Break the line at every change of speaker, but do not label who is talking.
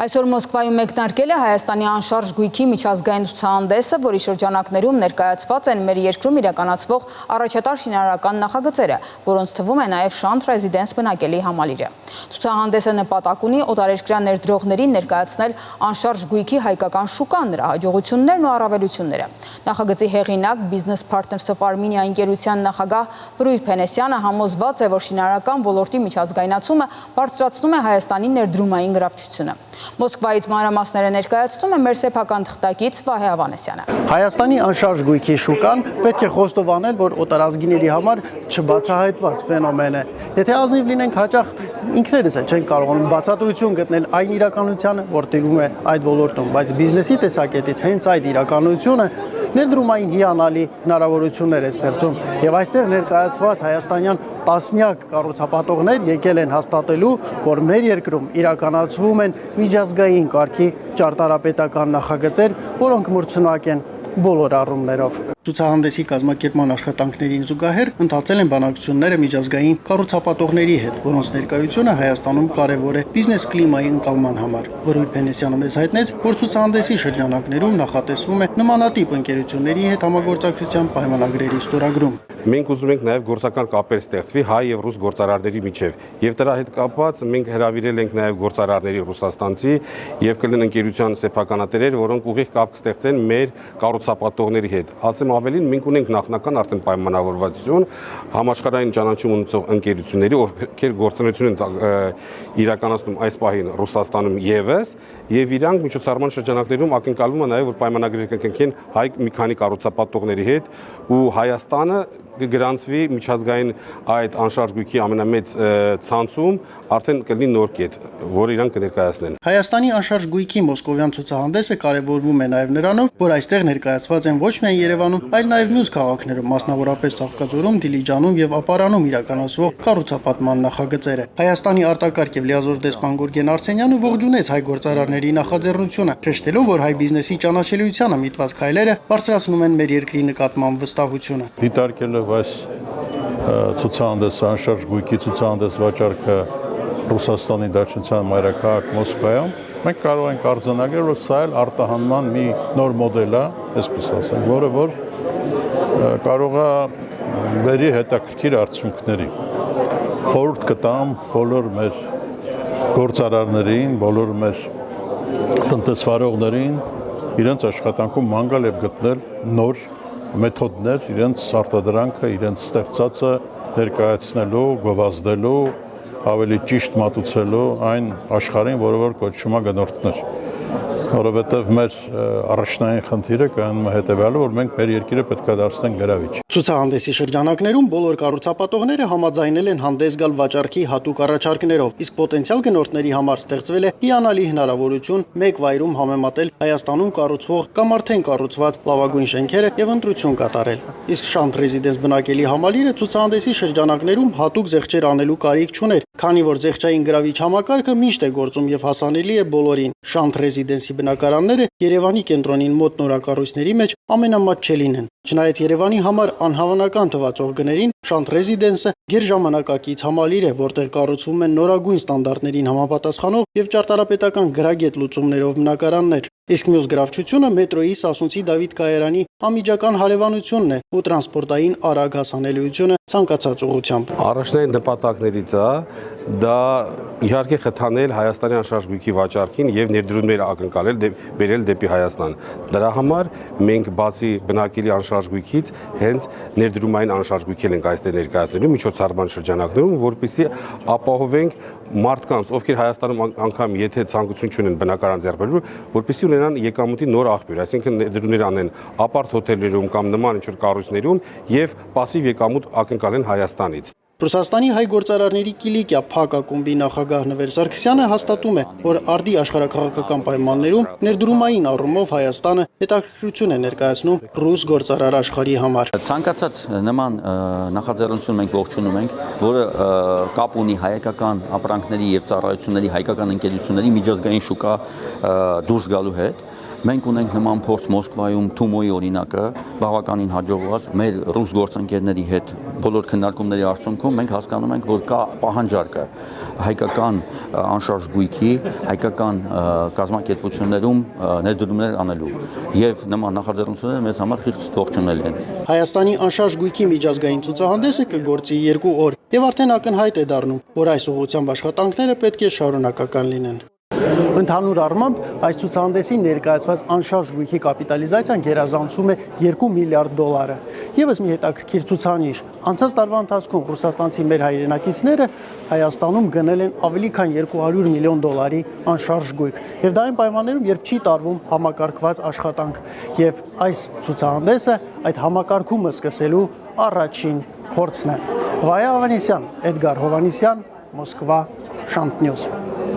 Այսօր Մոսկվայում մեկնարկել է Հայաստանի անշարժ գույքի միջազգային ցուցահանդեսը, որի շրջանակներում ներկայացված են մեր երկրում իրականացվող առաջատար շինարարական նախագծերը, որոնց թվում է նաև Շանթ Ռեզիդենս բնակելի համալիրը։ Ցուցահանդեսը նպատակ ունի օտարերկրյա ներդրողներին ներկայացնել անշարժ գույքի հայկական շուկան, նրա հաջողություններն ու առավելությունները։ Նախագծի հեղինակ Business Partners of Armenia ընկերության նախագահ Ֆրույդ Փենեսյանը համոզված է, որ շինարարական ոլորտի միջազգայնացումը բարձրացնում է Հայաստանի ներդրումային գրավչությունը։ Մոսկվայից մանրամասները ներկայացնում է մեր սեփական թղթակից Վահե Ավանեսյանը։
Հայաստանի անշարժ գույքի շուկան պետք է խոստովանել, որ օտարազգիների համար չբացահայտված ֆենոմեն է։ Եթե ազնիվ լինենք, հաճախ ինքներս էլ չենք կարողանում բացատրություն գտնել այն իրականությանը, որ տիրում է այդ ոլորտում, բայց բիզնեսի տեսակետից հենց այդ իրականությունը ներդրումային հիանալի հնարավորություններ է ստեղծում։ Եվ այստեղ ներկայացված հայաստանյան տասնյակ կառուցապատողներ եկել են հաստատելու, որ մեր երկրում իրականացվում են միջազգային կարգի ճարտարապետական նախագծեր, որոնք մրցունակ են բոլոր առումներով։ Ցուցահանդեսի կազմակերպման աշխատանքներին զուգահեռ ընթացել են բանակցությունները միջազգային կառուցապատողների հետ, որոնց ներկայությունը Հայաստանում կարևոր է բիզնես կլիմայի ընկալման համար։ Ֆրույդ Փենեսյանը մեզ հայտնեց, որ ցուցահանդեսի շրջանակներում նախատեսվում է նմանատիպ ընկերությունների հետ համագործակցության պայմանագրերի ստորագրում։
Մենք ուզում ենք նաև գործական կապեր ստեղծվի հայ եւ ռուս գործարարների միջև, եւ դրա հետ կապված մենք հրավիրել ենք նաև գործարարների ռուսաստանցի եւ կլինեն ընկերության սեփականատերեր, որոնք ուղիղ կապ կստեղծեն մեր կառուցապատողների հետ։ Ասեմ ավելին, մենք ունենք նախնական արդեն պայմանավորվածություն համաշխարհային ճանաչում ունեցող ընկերությունների, ովքեր գործունեություն են իրականացնում այս պահին Ռուսաստանում եւ իրանք միջոցառման շրջանակներում ակնկալվում է նաև որ պայմանագրեր կնքեն հայ մի քանի կառուցապատողների հետ ու Հայաստանը կգրանցվի միջազգային այդ անշարժ գույքի ամենամեծ ցանցում արդեն կլինի նոր կետ, որ իրանք կներկայացնեն։
Հայաստանի անշարժ գույքի մոսկովյան ցուցահանդեսը կարևորվում է նաև նրանով, որ այստեղ ներկայացված են ոչ միայն Երևանում, այլ նաև մյուս քաղաքներում, մասնավորապես Ծաղկաձորում, Դիլիջանում եւ Ապարանում իրականացվող կառուցապատման նախագծերը։ Հայաստանի արտակարգ եւ լիազոր դեսպան Գուրգեն Արսենյանը ողջունեց հայ գործարարների նախաձեռնությունը, շեշտելով, որ հայ բիզնեսի ճանաչելիությանը միտված քայլերը բարձրացնում են մեր երկրի նկատմամբ վստահությունը։
Դիտարկելով այս ցուցահանդեսը, անշարժ գույքի ցուցահանդես վաճառքը Ռուսաստանի Դաշնության մայրաքաղաք Մոսկվայում, մենք կարող ենք արձանագրել, որ սա էլ արտահանման մի նոր մոդել է, այսպես ասեմ, որը որ կարող է բերի հետաքրքիր արդյունքների։ Խորհուրդ կտամ բոլոր մեր գործարարներին, բոլոր մեր տնտեսվարողներին իրենց աշխատանքում ման գալ եւ գտնել նոր մեթոդներ, իրենց արտադրանքը, իրենց ստեղծածը ներկայացնելու, գովազդելու, ավելի ճիշտ մատուցելու այն աշխարհին, որը որ կոչվում է գնորդներ։ Որովհետև մեր առաջնային խնդիրը կայանում է հետևյալը, որ մենք մեր երկիրը պետք է դարձնենք գրավիչ։
Ցուցահանդեսի շրջանակներում բոլոր կառուցապատողները համաձայնել են հանդես գալ վաճառքի հատուկ առաջարկներով, իսկ պոտենցիալ գնորդների համար ստեղծվել է հիանալի հնարավորություն մեկ վայրում համեմատել Հայաստանում կառուցվող կամ արդեն կառուցված լավագույն շենքերը եւ ընտրություն կատարել։ Իսկ Շանթ Ռեզիդենս բնակելի համալիրը ցուցահանդեսի շրջանակներում հատուկ զեղչեր անելու կարիք չուներ, քանի որ զեղչային գրավիչ համակարգը միշտ է գործում եւ հասանելի է բոլորին։ Շանթ Ռեզիդենսի բնակարանները Երևանի կենտրոնին մոտ նորակառույցների մեջ ամենամատչելին են։ Չնայած Երևանի համար անհավանական թվացող գներին, Շանթ Ռեզիդենսը գերժամանակակից համալիր է, որտեղ կառուցվում են նորագույն ստանդարտներին համապատասխանող եւ ճարտարապետական գրագետ լուծումներով բնակարաններ։ Իսկ մյուս գրավչությունը մետրոյի Սասունցի Դավիթ Կայարանի անմիջական հարևանությունն է ու տրանսպորտային արագ հասանելիությունը ցանկացած ուղղությամբ։
Առաջնային նպատակներից է դա իհարկե խթանել Հայաստանի անշարժ գույքի վաճառքին եւ ներդրումներ ակնկալել բերել դեպի Հայաստան։ Դրա համար մենք բացի բնակելի անշարժ գույքից հենց ներդրումային անշարժ գույքեր ենք այստեղ ներկայացնելու միջոցառման շրջանակներում, որպեսզի ապահովենք մարդկանց, ովքեր Հայաստանում անգամ եթե ցանկություն չունեն բնակարան ձեռք բերելու, որպեսզի ունենան եկամուտի նոր աղբյուր, այսինքն ներդրումներ անեն ապարտ հոթելներում կամ նման ինչ-որ կառույցներում եւ пассив եկամուտ ակնկալեն Հայաստանից։
Ռուսաստանի հայ գործարարների Կիլիկիա ՓԱԿ ակումբի նախագահ Նվեր Սարգսյանը հաստատում է, որ արդի աշխարհաքաղաքական պայմաններում ներդրումային առումով Հայաստանը հետաքրքրություն է ներկայացնում ռուս գործարար աշխարհի համար։
Ցանկացած նման նախաձեռնություն մենք ողջունում ենք, որը կապ ունի հայկական ապրանքների եւ ծառայությունների հայկական ընկերությունների միջազգային շուկա դուրս գալու հետ։ Մենք ունենք նման փորձ Մոսկվայում Թումոյի օրինակը բավականին հաջողված մեր ռուս գործընկերների հետ բոլոր քննարկումների արդյունքում մենք հասկանում ենք, որ կա պահանջարկը հայկական անշարժ գույքի, հայկական կազմակերպություններում ներդրումներ անելու եւ նման նախաձեռնությունները մեզ համար խիղճ ողջունել են։
Հայաստանի անշարժ գույքի միջազգային ցուցահանդեսը կգործի 2 օր եւ արդեն ակնհայտ է դառնում, որ այս ուղղությամբ աշխատանքները պետք է շարունակական լինեն։ Ընդհանուր առմամբ այս ցուցահանդեսի ներկայացված անշարժ գույքի կապիտալիզացիան գերազանցում է 2 միլիարդ դոլարը։ Եվս մի հետաքրքիր ցուցանիշ, անցած տարվա ընթացքում ռուսաստանցի մեր հայրենակիցները Հայաստանում գնել են ավելի քան 200 միլիոն դոլարի անշարժ գույք։ Եվ դա այն պայմաններում, երբ չի տարվում համակարգված աշխատանք։ Եվ այս ցուցահանդեսը այդ համակարգումը սկսելու առաջին փորձն է։ Վայա Ավանեսյան, Էդգար Հովանեսյան, Մոսկվա, Շանտ Նյուզ։